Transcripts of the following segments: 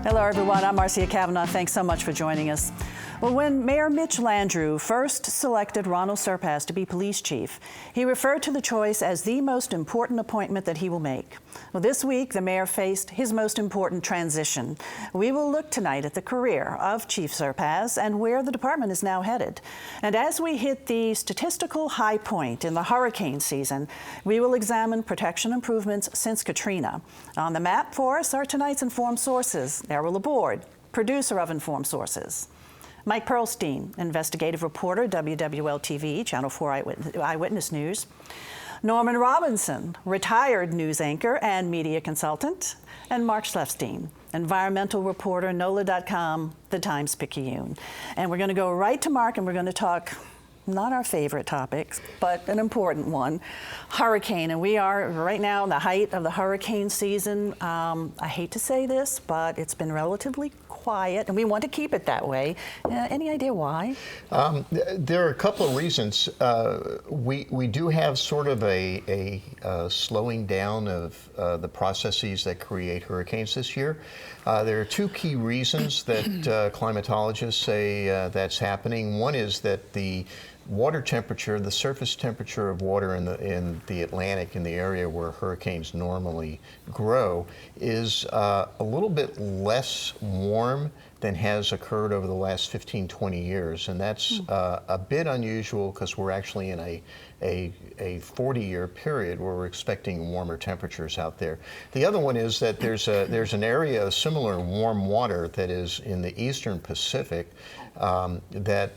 Hello, everyone. I'm Marcia Kavanaugh. Thanks so much for joining us. Well, when Mayor Mitch Landrieu first selected Ronal Serpas to be police chief, he referred to the choice as the most important appointment that he will make. Well, this week, the mayor faced his most important transition. We will look tonight at the career of Chief Serpas and where the department is now headed. And as we hit the statistical high point in the hurricane season, we will examine protection improvements since Katrina. On the map for us are tonight's Informed Sources, Errol Laborde, producer of Informed Sources. Mike Perlstein, investigative reporter, WWL-TV, Channel 4 Eyewitness News. Norman Robinson, retired news anchor and media consultant. And Mark Schleifstein, environmental reporter, NOLA.com, the Times-Picayune. And we're going to go right to Mark, and we're going to talk not our favorite topics, but an important one, hurricane. And we are right now in the height of the hurricane season. I hate to say this, but it's been relatively quiet, and we want to keep it that way. Any idea why? There are a couple of reasons. We do have sort of a slowing down of the processes that create hurricanes this year. There are two key reasons that climatologists say that's happening. One is that the water temperature, the surface temperature of water in the Atlantic, in the area where hurricanes normally grow, is a little bit less warm than has occurred over the last 15, 20 years. And that's a bit unusual because we're actually in a 40-year period where we're expecting warmer temperatures out there. The other one is that there's an area of similar warm water that is in the eastern Pacific that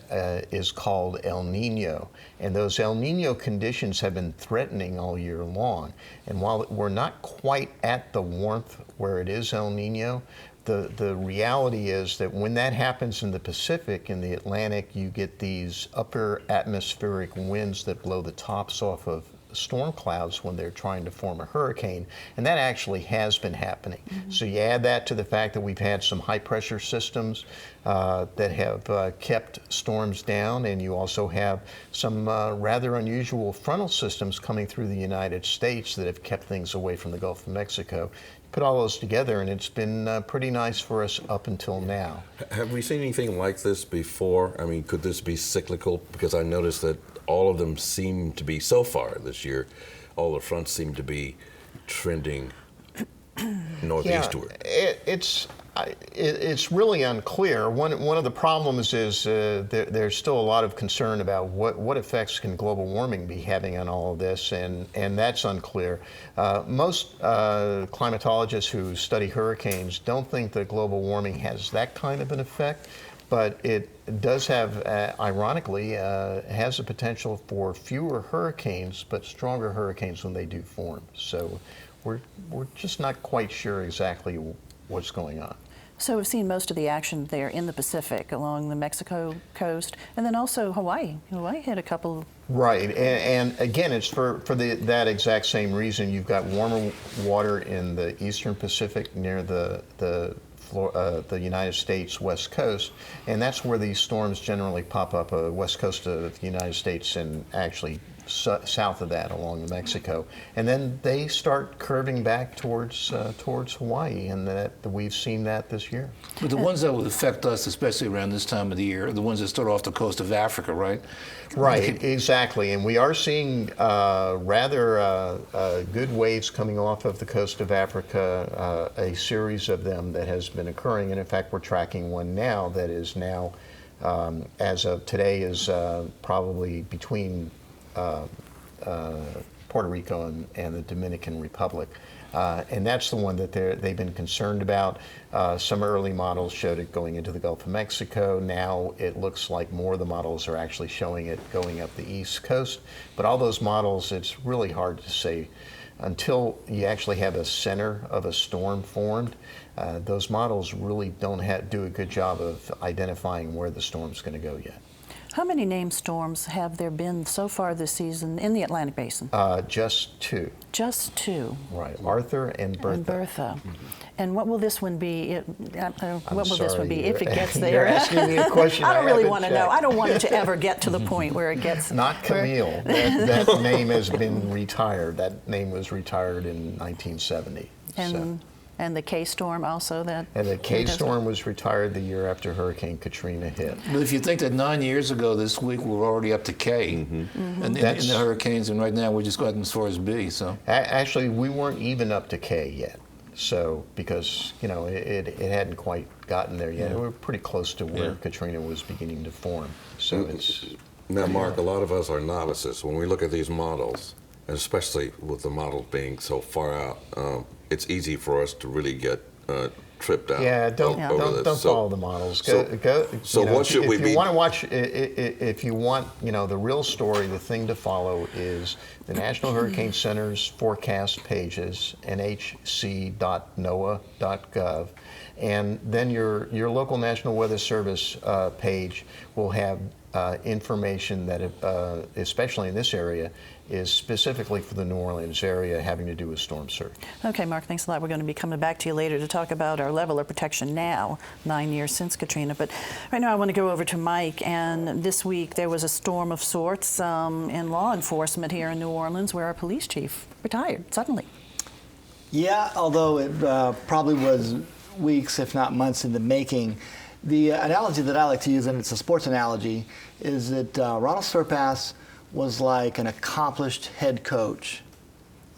is called El Nino. And those El Nino conditions have been threatening all year long. And while we're not quite at the warmth where it is El Nino, the reality is that when that happens in the Pacific, in the Atlantic, you get these upper atmospheric winds that blow the tops off of storm clouds when they're trying to form a hurricane, and that actually has been happening. So you add that to the fact that we've had some high pressure systems that have kept storms down, and you also have some rather unusual frontal systems coming through the United States that have kept things away from the Gulf of Mexico. Put all those together, and it's been pretty nice for us up until now. Have we seen anything like this before? I mean, could this be cyclical? Because I noticed that all of them seem to be, so far this year, all the fronts seem to be trending northeastward. Yeah, it's really unclear. One of the problems is there's still a lot of concern about what effects can global warming be having on all of this, and that's unclear. Most climatologists who study hurricanes don't think that global warming has that kind of an effect, but it does have, ironically, has the potential for fewer hurricanes, but stronger hurricanes when they do form. So we're just not quite sure exactly what's going on. So we've seen most of the action there in the Pacific along the Mexico coast, and then also Hawaii. Hawaii had a couple. Right, and again, it's for that exact same reason. You've got warmer water in the eastern Pacific near the United States west coast, and that's where these storms generally pop up, west coast of the United States and actually south of that along Mexico, and then they start curving back towards Hawaii, and that we've seen that this year. But the ones that will affect us, especially around this time of the year, are the ones that start off the coast of Africa, right? Right, exactly, and we are seeing rather good waves coming off of the coast of Africa, a series of them that has been occurring, and in fact we're tracking one now that is now, as of today, is probably between Puerto Rico and the Dominican Republic. And that's the one that they've been concerned about. Some early models showed it going into the Gulf of Mexico. Now it looks like more of the models are actually showing it going up the East Coast. But all those models, it's really hard to say until you actually have a center of a storm formed. Those models really don't do a good job of identifying where the storm's going to go yet. How many named storms have there been so far this season in the Atlantic Basin? Just two. Just two. Right, Arthur and Bertha. And what will this one be? What will this one be if it gets there? You're asking me a question. I don't really want to know. I don't want it to ever get to the point where it gets. Not Camille. That name has been retired. That name was retired in 1970. And And the K-storm also that... And the K-storm was retired the year after Hurricane Katrina hit. But if you think that 9 years ago this week we were already up to K in the hurricanes, and right now we're just gotten as far as B. So Actually, we weren't even up to K yet. So because it hadn't quite gotten there yet, we were pretty close to where Katrina was beginning to form. So it's now, Mark. A lot of us are novices when we look at these models, and especially with the models being so far out. It's easy for us to really get tripped out. Yeah, don't follow the models. What should we be? If you want to watch, if you want, the real story, the thing to follow is the National Hurricane Center's forecast pages, nhc.noaa.gov, and then your local National Weather Service page will have information that, especially in this area, is specifically for the New Orleans area having to do with storm surge. Okay, Mark, thanks a lot. We're going to be coming back to you later to talk about our level of protection now, 9 years since Katrina. But right now I want to go over to Mike. And this week there was a storm of sorts in law enforcement here in New Orleans where our police chief retired suddenly. Yeah, although it probably was weeks, if not months in the making. The analogy that I like to use, and it's a sports analogy, is that Ronal Serpas was like an accomplished head coach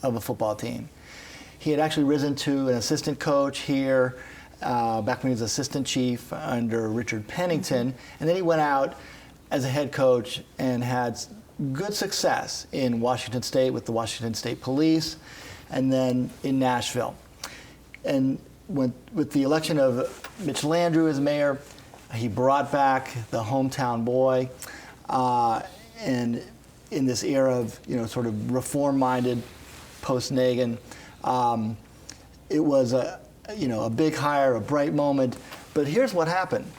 of a football team. He had actually risen to an assistant coach here back when he was assistant chief under Richard Pennington, and then he went out as a head coach and had good success in Washington State with the Washington State Police, and then in Nashville. And with the election of Mitch Landrieu as mayor, he brought back the hometown boy, and in this era of sort of reform-minded post-Nagin, it was a big hire, a bright moment. But here's what happened: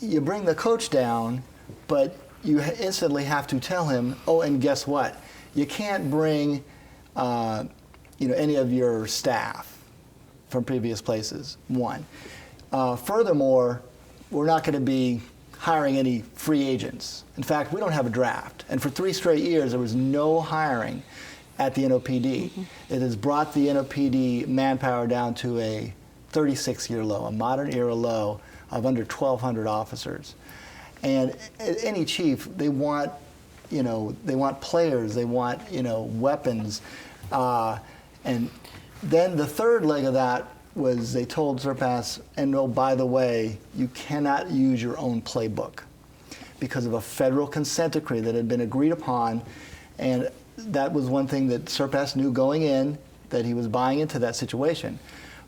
you bring the coach down, but you instantly have to tell him, oh, and guess what? You can't bring any of your staff from previous places. One. Furthermore, we're not going to be hiring any free agents. In fact, we don't have a draft. And for 3 straight years, there was no hiring at the NOPD. It has brought the NOPD manpower down to a 36-year low, a modern era low of under 1,200 officers. And any chief, they want players, they want, weapons. And then the third leg of that was they told Serpas, and oh, by the way, you cannot use your own playbook because of a federal consent decree that had been agreed upon. And that was one thing that Serpas knew going in, that he was buying into that situation.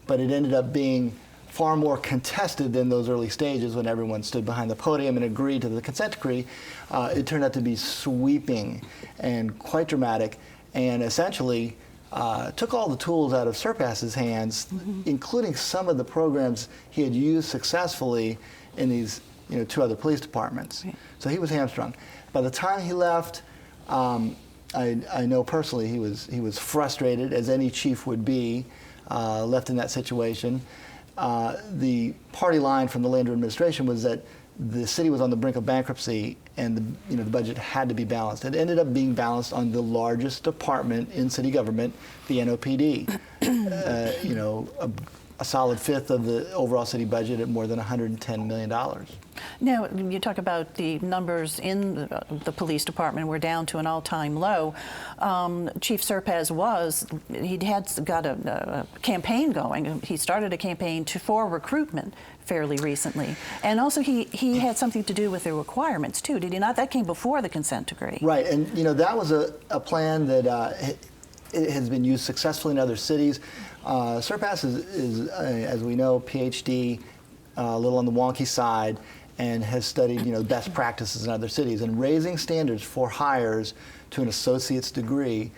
But it ended up being far more contested than those early stages when everyone stood behind the podium and agreed to the consent decree. It turned out to be sweeping and quite dramatic, and essentially took all the tools out of Serpas's hands, including some of the programs he had used successfully in these 2 other police departments. Right. So he was hamstrung. By the time he left, I know personally he was frustrated, as any chief would be, left in that situation. The party line from the Landrieu administration was that the city was on the brink of bankruptcy, and the budget had to be balanced. It ended up being balanced on the largest department in city government, the NOPD. A solid fifth of the overall city budget at more than $110 million. Now, you talk about the numbers in the police department were down to an all-time low. Chief Serpas had got a campaign going. He started a campaign for recruitment fairly recently. And also he had something to do with the requirements too, did he not? That came before the consent decree. Right, and that was a plan that it has been used successfully in other cities. Serpas is as we know, PhD, a little on the wonky side, and has studied best practices in other cities. And raising standards for hires to an associate's degree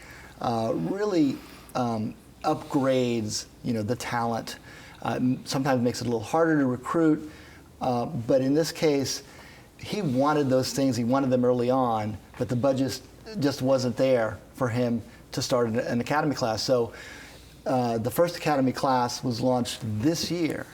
really upgrades the talent. Sometimes makes it a little harder to recruit, but in this case, he wanted those things. He wanted them early on, but the budget just wasn't there for him to start an academy class. So the first academy class was launched this year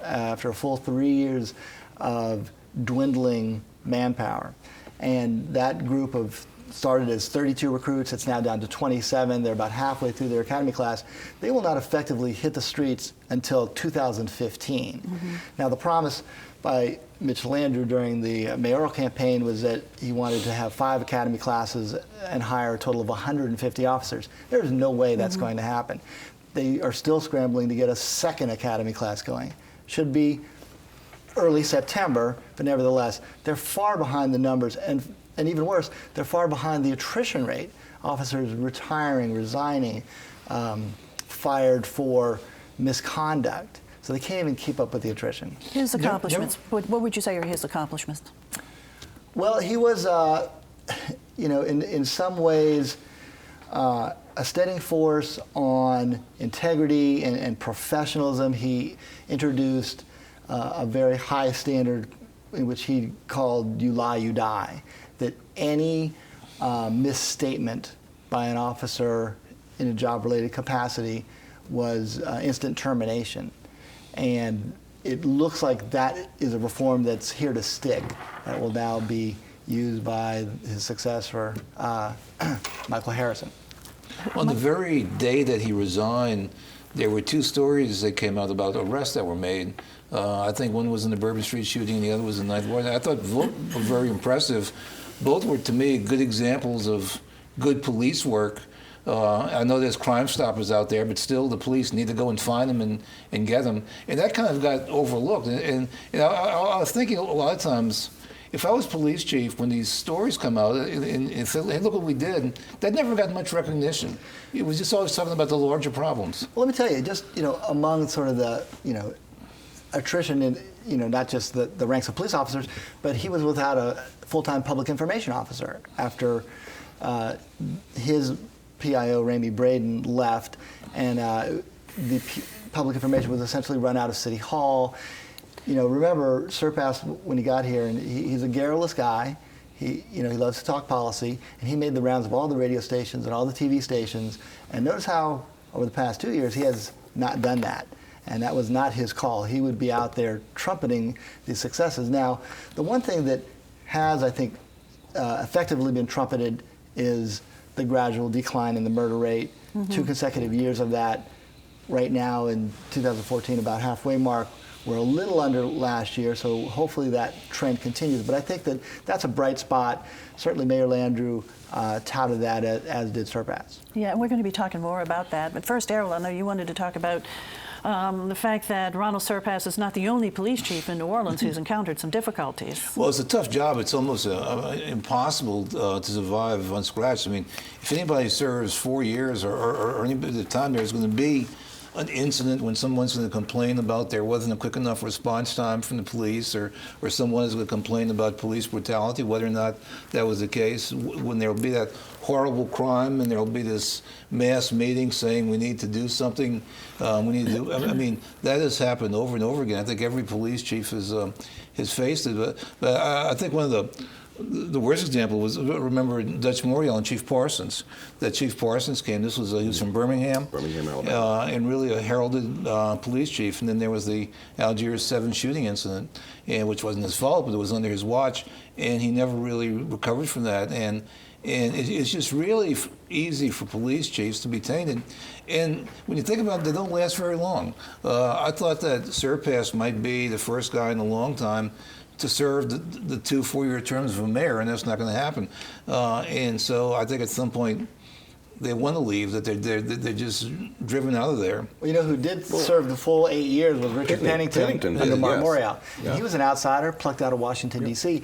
after a full 3 years of dwindling manpower. And that group of started as 32 recruits. It's now down to 27. They're about halfway through their academy class. They will not effectively hit the streets until 2015. Now, the promise by Mitch Landrieu during the mayoral campaign was that he wanted to have 5 academy classes and hire a total of 150 officers. There's no way that's going to happen. They are still scrambling to get a second academy class going. Should be early September, but nevertheless, they're far behind the numbers, and even worse, they're far behind the attrition rate. Officers retiring, resigning, fired for misconduct. So they can't even keep up with the attrition. His accomplishments, what would you say are his accomplishments? Well, he was, in some ways, a steadying force on integrity and professionalism. He introduced a very high standard in which he called "you lie, you die," that any misstatement by an officer in a job-related capacity was instant termination. And it looks like that is a reform that's here to stick, that will now be used by his successor, Michael Harrison. On the very day that he resigned, there were 2 stories that came out about arrests that were made. I think one was in the Bourbon Street shooting, and the other was in Ninth Ward. I thought both were very impressive. Both were, to me, good examples of good police work. I know there's Crime Stoppers out there, but still the police need to go and find them and get them. And that kind of got overlooked. And I was thinking a lot of times, if I was police chief, when these stories come out, and say, hey, look what we did, that never got much recognition. It was just always talking about the larger problems. Well, let me tell you, just, among sort of the, attrition in, not just the ranks of police officers, but he was without a full-time public information officer after his PIO, Ramey Braden, left, and the public information was essentially run out of City Hall. Remember Serpas when he got here, and he's a garrulous guy. He loves to talk policy, and he made the rounds of all the radio stations and all the TV stations. And notice how over the past 2 years he has not done that, and that was not his call. He would be out there trumpeting these successes. Now, the one thing that has, I think, effectively been trumpeted is the gradual decline in the murder rate. 2 consecutive years of that. Right now in 2014, about halfway mark. We're a little under last year, so hopefully that trend continues. But I think that that's a bright spot. Certainly Mayor Landrieu touted that, as did Serpas. Yeah, and we're going to be talking more about that. But first, Errol, I know you wanted to talk about the fact that Ronal Serpas is not the only police chief in New Orleans who's encountered some difficulties. Well, it's a tough job. It's almost impossible to survive on scratch. I mean, if anybody serves 4 years or any bit of time, there's going to be an incident when someone's going to complain about there wasn't a quick enough response time from the police, or someone is going to complain about police brutality, whether or not that was the case, when there will be that horrible crime and there will be this mass meeting saying we need to do something, we need to do, I mean, that has happened over and over again. I think every police chief has faced it, but I think one of the worst example was, remember Dutch Memorial and Chief Parsons. That Chief Parsons came, he was from Birmingham, Alabama, and really a heralded police chief. And then there was the Algiers 7 shooting incident, which wasn't his fault, but it was under his watch, and he never really recovered from that. And it's just really easy for police chiefs to be tainted. And when you think about it, they don't last very long. I thought that Serpas might be the first guy in a long time to serve the 2 4-year terms of a mayor, and that's not going to happen. And so I think at some point they want to leave, that they're just driven out of there. Well, who did serve the full 8 years was Richard Pennington under Memorial. Yeah. He was an outsider, plucked out of Washington, D.C.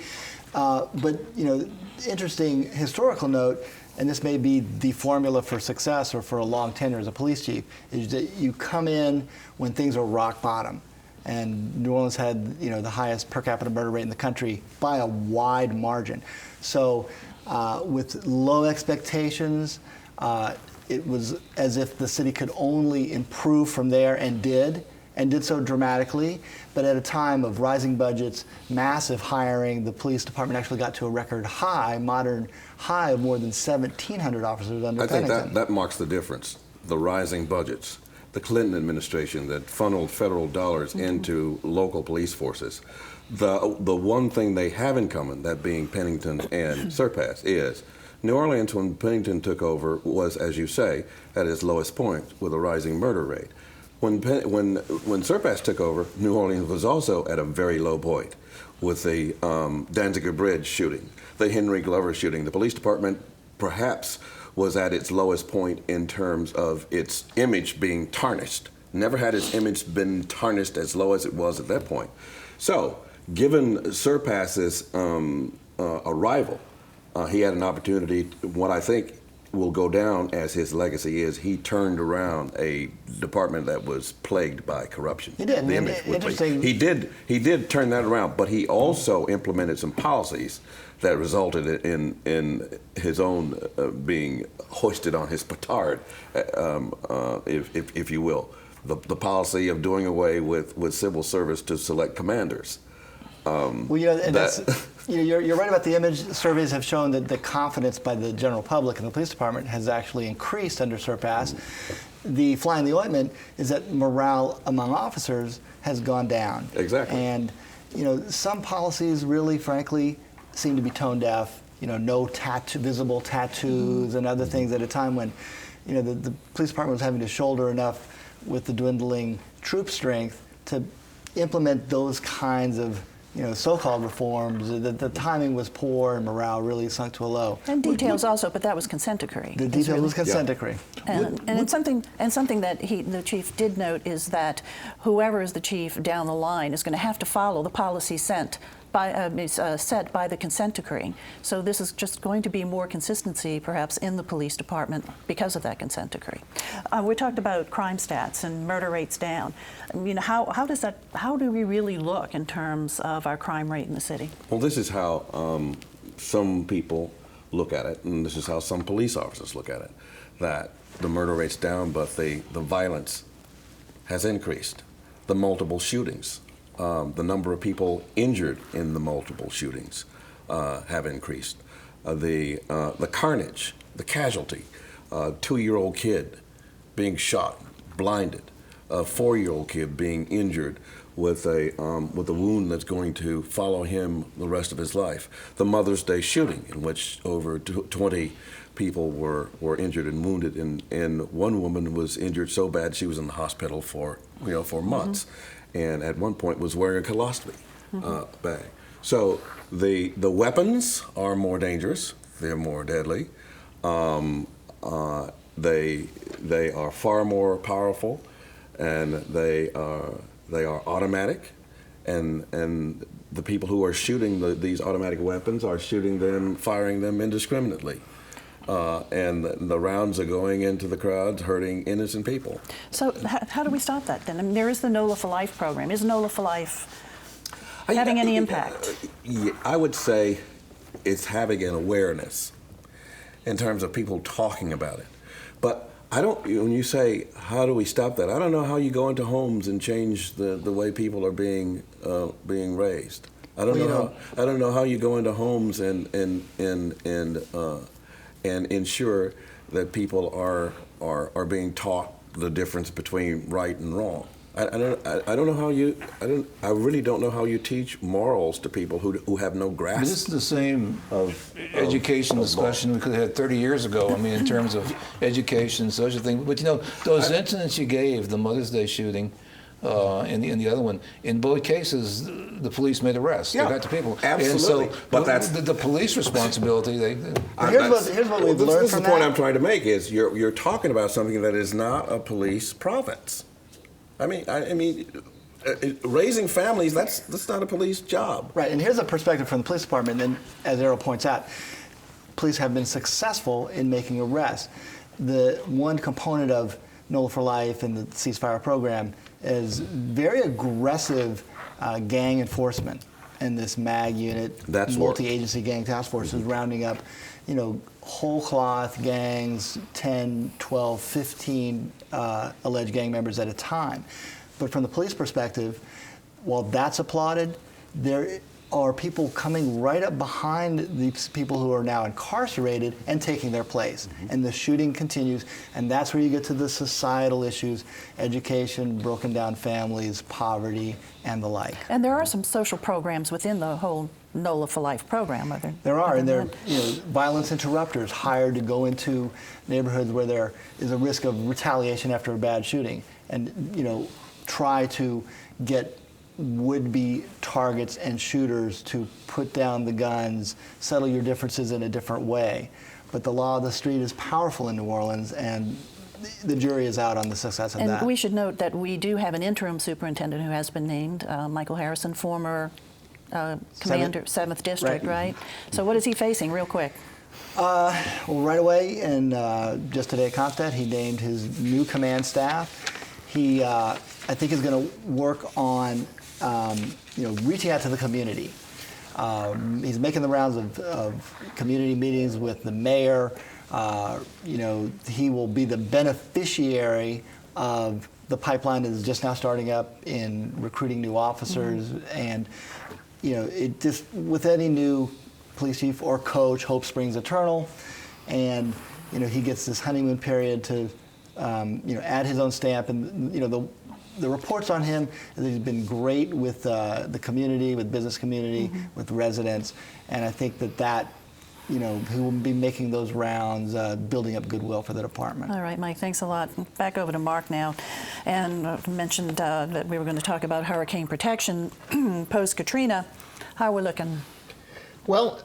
But, interesting historical note, and this may be the formula for success or for a long tenure as a police chief, is that you come in when things are rock bottom. And New Orleans had, the highest per capita murder rate in the country by a wide margin. So with low expectations, it was as if the city could only improve from there, and did so dramatically. But at a time of rising budgets, massive hiring, the police department actually got to a record high, modern high of more than 1,700 officers under Pennington. I think that marks the difference, the rising budgets. The Clinton administration that funneled federal dollars into local police forces. The one thing they have in common, that being Pennington and Serpas, is New Orleans, when Pennington took over, was, as you say, at its lowest point with a rising murder rate. When Serpas took over, New Orleans was also at a very low point with the Danziger Bridge shooting, the Henry Glover shooting. The police department perhaps was at its lowest point in terms of its image being tarnished. Never had its image been tarnished as low as it was at that point. So, given Serpas's arrival, he had an opportunity, what I think will go down as his legacy is he turned around a department that was plagued by corruption. He did. The image was plagued. He did turn that around, but he also implemented some policies that resulted in his own being hoisted on his petard, if you will. The policy of doing away with civil service to select commanders. Well, you know, and you're right about the image. Surveys have shown that the confidence by the general public in the police department has actually increased under Serpas. The fly in the ointment is that morale among officers has gone down. Exactly. And, you know, some policies really, frankly, seem to be tone deaf. You know, no visible tattoos and other things at a time when, you know, the police department was having to shoulder enough with the dwindling troop strength to implement those kinds of, you know, so-called reforms. The timing was poor and morale really sunk to a low. And details also, but that was consent decree. The details was consent decree. And it's something that the chief did note is that whoever is the chief down the line is going to have to follow the policy set by the consent decree. So this is just going to be more consistency, perhaps, in the police department because of that consent decree. We talked about crime stats and murder rates down. I mean, how do we really look in terms of our crime rate in the city? Well, this is how some people look at it, and this is how some police officers look at it, that the murder rate's down, but the violence has increased. The multiple shootings, the number of people injured in the multiple shootings have increased. The carnage, the casualty, 2-year-old kid being shot, blinded, a 4-year-old kid being injured with a wound that's going to follow him the rest of his life. The Mother's Day shooting, in which over 20 people were injured and wounded, and one woman was injured so bad she was in the hospital for months, and at one point was wearing a colostomy bag. So the weapons are more dangerous. They're more deadly. They are far more powerful, and they are automatic, and the people who are shooting these automatic weapons are shooting them, firing them indiscriminately. And the rounds are going into the crowds, hurting innocent people. So how do we stop that then? I mean, there is the NOLA for Life program. Is NOLA for Life having any impact? I would say it's having an awareness in terms of people talking about it. But when you say, how do we stop that? I don't know how you go into homes and change the way people are being raised. I don't know how you go into homes and ensure that people are being taught the difference between right and wrong. I don't know how I really don't know how you teach morals to people who have no grasp. But this is the same education discussion we could have had 30 years ago. I mean, in terms of education, social things. But you know, those incidents you gave, the Mother's Day shooting, and the other one, in both cases, the police made arrests. Yeah, they got the people. absolutely. And so, but that's the police responsibility. Here's what we've learned this is from the point that. I'm trying to make is you're talking about something that is not a police province. I mean, raising families, that's not a police job. Right, and here's a perspective from the police department, and as Errol points out, police have been successful in making arrests. The one component of NOLA for Life and the ceasefire program is very aggressive gang enforcement. And this MAG unit, multi-agency gang task force, is rounding up, you know, whole cloth gangs, 10, 12, 15 alleged gang members at a time. But from the police perspective, while that's applauded, there are people coming right up behind these people who are now incarcerated and taking their place. And the shooting continues, and that's where you get to the societal issues, education, broken down families, poverty, and the like. And there are some social programs within the whole NOLA for Life program, are there? There are, and there are violence interrupters hired to go into neighborhoods where there is a risk of retaliation after a bad shooting, and try to get would-be targets and shooters to put down the guns, settle your differences in a different way. But the law of the street is powerful in New Orleans, and the jury is out on the success of that. And we should note that we do have an interim superintendent who has been named, Michael Harrison, former commander, 7th District, right? So what is he facing, real quick? Well, right away, and just today at Comstat, he named his new command staff. He, I think, is going to work on, reaching out to the community. He's making the rounds of community meetings with the mayor. He will be the beneficiary of the pipeline that is just now starting up in recruiting new officers. And, it just, with any new police chief or coach, hope springs eternal. And, he gets this honeymoon period to, add his own stamp. And, the reports on him, that he's been great with the community, with business community, with residents. And I think that he will be making those rounds, building up goodwill for the department. All right, Mike, thanks a lot. Back over to Mark now. And mentioned that we were going to talk about hurricane protection post-Katrina. How are we looking? Well,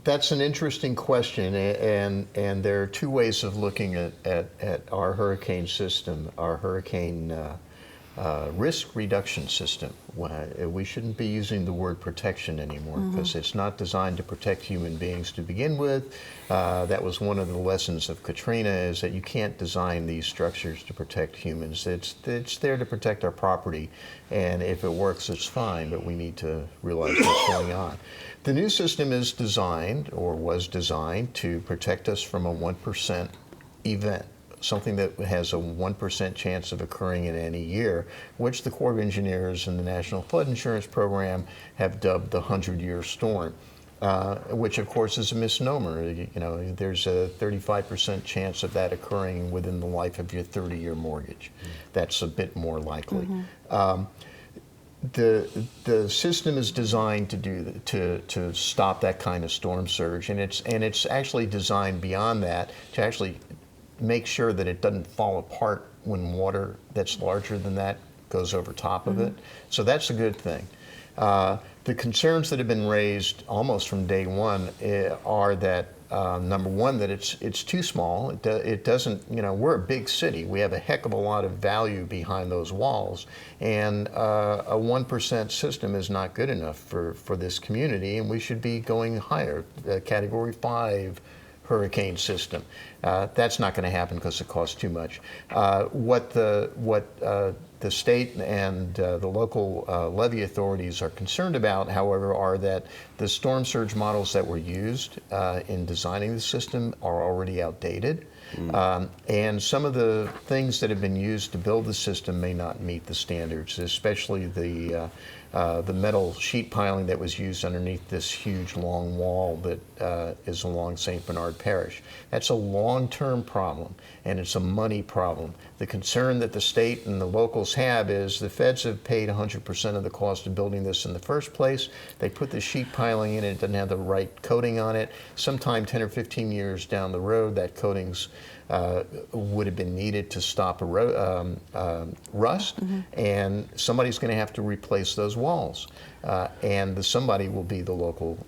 that's an interesting question, and there are two ways of looking at our hurricane system, our hurricane risk reduction system. We shouldn't be using the word protection anymore, because it's not designed to protect human beings to begin with. That was one of the lessons of Katrina, is that you can't design these structures to protect humans. It's there to protect our property, and if it works, it's fine, but we need to realize what's going on. The new system is designed, or was designed, to protect us from a 1% event, something that has a 1% chance of occurring in any year, which the Corps of Engineers and the National Flood Insurance Program have dubbed the 100-year storm, which of course is a misnomer. There's a 35% chance of that occurring within the life of your 30-year mortgage. That's a bit more likely. The system is designed to stop that kind of storm surge, and it's actually designed beyond that to actually make sure that it doesn't fall apart when water that's larger than that goes over top of it. So that's a good thing. The concerns that have been raised almost from day one are that number one, that it's too small. It doesn't, we're a big city. We have a heck of a lot of value behind those walls, and a 1% system is not good enough for this community, and we should be going higher, Category 5 hurricane system. That's not going to happen because it costs too much. What the state and the local levee authorities are concerned about, however, are that the storm surge models that were used in designing the system are already outdated. And some of the things that have been used to build the system may not meet the standards, especially the metal sheet piling that was used underneath this huge long wall that is along St. Bernard Parish. That's a long-term problem, and it's a money problem. The concern that the state and the locals have is the feds have paid 100% of the cost of building this in the first place. They put the sheet piling in, it doesn't have the right coating on it. Sometime 10 or 15 years down the road, that coatings would have been needed to stop rust, and somebody's going to have to replace those walls, and the somebody will be the local,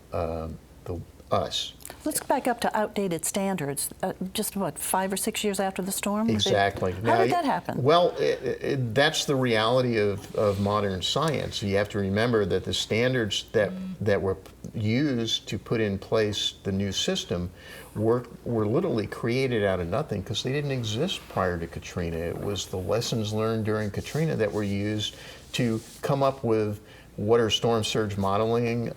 us. Let's back up to outdated standards. Just what, 5 or 6 years after the storm? Exactly. How did that happen? Well, that's the reality of modern science. You have to remember that the standards that were used to put in place the new system were literally created out of nothing, because they didn't exist prior to Katrina. It was the lessons learned during Katrina that were used to come up with what are storm surge modeling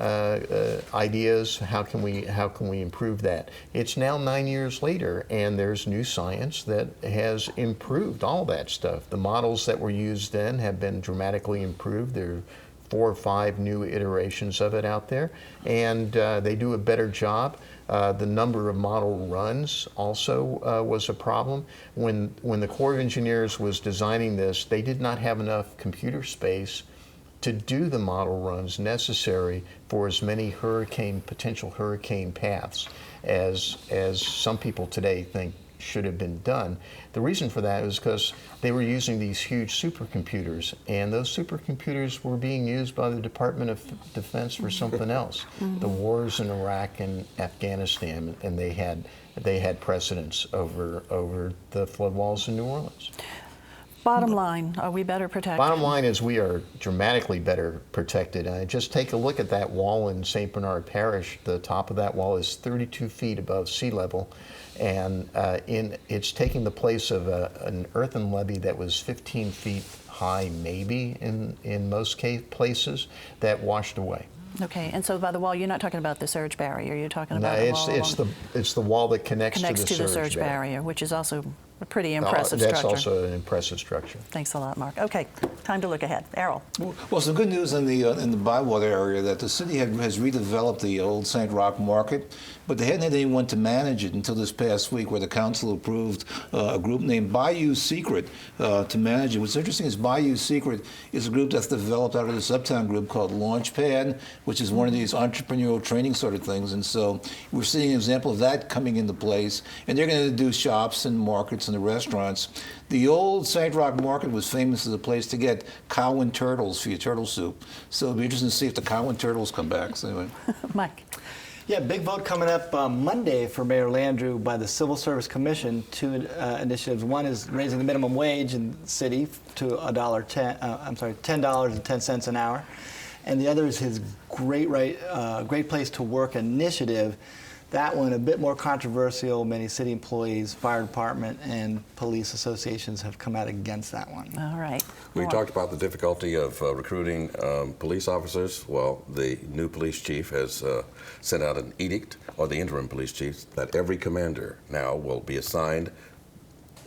ideas. How can we improve that? It's now 9 years later, and there's new science that has improved all that stuff. The models that were used then have been dramatically improved. They're 4 or 5 new iterations of it out there, and they do a better job. The number of model runs also was a problem. When the Corps of Engineers was designing this, they did not have enough computer space to do the model runs necessary for as many potential hurricane paths as some people today think should have been done. The reason for that is because they were using these huge supercomputers, and those supercomputers were being used by the Department of Defense for something else. The wars in Iraq and Afghanistan, and they had precedence over the flood walls in New Orleans. Bottom line, are we better protected? Bottom line is we are dramatically better protected. Just take a look at that wall in St. Bernard Parish. The top of that wall is 32 feet above sea level, and it's taking the place of an earthen levee that was 15 feet high, maybe in most places, that washed away. Okay, and so by the wall, you're not talking about the surge barrier. You're talking about the wall it's the wall that connects to the surge barrier, which is also a pretty impressive structure. That's also an impressive structure. Thanks a lot, Mark. Okay, time to look ahead. Errol. Well, some good news in the Bywater area that the city has redeveloped the old St. Roch Market, but they hadn't had anyone to manage it until this past week, where the council approved a group named Bayou Secret to manage it. What's interesting is Bayou Secret is a group that's developed out of this uptown group called Launchpad, which is one of these entrepreneurial training sort of things. And so we're seeing an example of that coming into place. And they're going to do shops and markets and the restaurants. The old St. Roch Market was famous as a place to get cow and turtles for your turtle soup. So it'll be interesting to see if the cow and turtles come back. So anyway. Mike. Yeah, big vote coming up Monday for Mayor Landrieu by the Civil Service Commission. 2 initiatives. One is raising the minimum wage in the city to $10.10 an hour, and the other is his Great Place to Work initiative. That one, a bit more controversial. Many city employees, fire department, and police associations have come out against that one. All right. We talked about the difficulty of recruiting police officers. Well, the new police chief has sent out an edict, or the interim police chief, that every commander now will be assigned,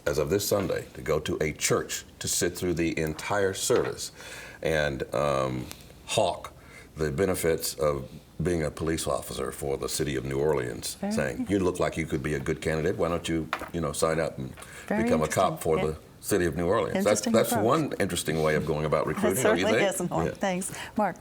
as of this Sunday, to go to a church to sit through the entire service and hawk the benefits of being a police officer for the city of New Orleans, saying, you look like you could be a good candidate. Why don't you, sign up and become a cop for the city of New Orleans? That's one interesting way of going about recruiting, don't you think? Certainly is. Thanks. Mark.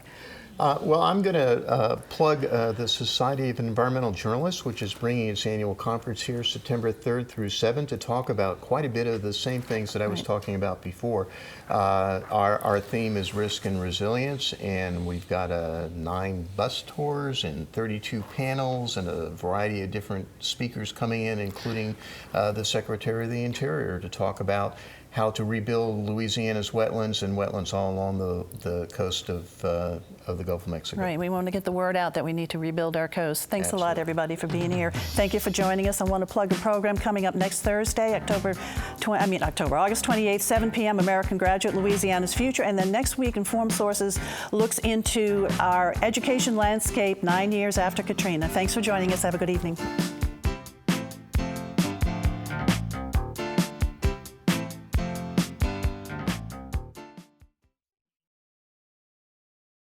Well, I'm going to plug the Society of Environmental Journalists, which is bringing its annual conference here September 3rd through 7th to talk about quite a bit of the same things that I was talking about before. Our theme is risk and resilience, and we've got 9 bus tours and 32 panels and a variety of different speakers coming in, including the Secretary of the Interior, to talk about how to rebuild Louisiana's wetlands and wetlands all along the coast of the Gulf of Mexico. Right, we want to get the word out that we need to rebuild our coast. Thanks a lot, everybody, for being here. Thank you for joining us. I want to plug the program coming up next Thursday, August 28th, 7 p.m., American Graduate, Louisiana's Future. And then next week, Informed Sources looks into our education landscape 9 years after Katrina. Thanks for joining us. Have a good evening.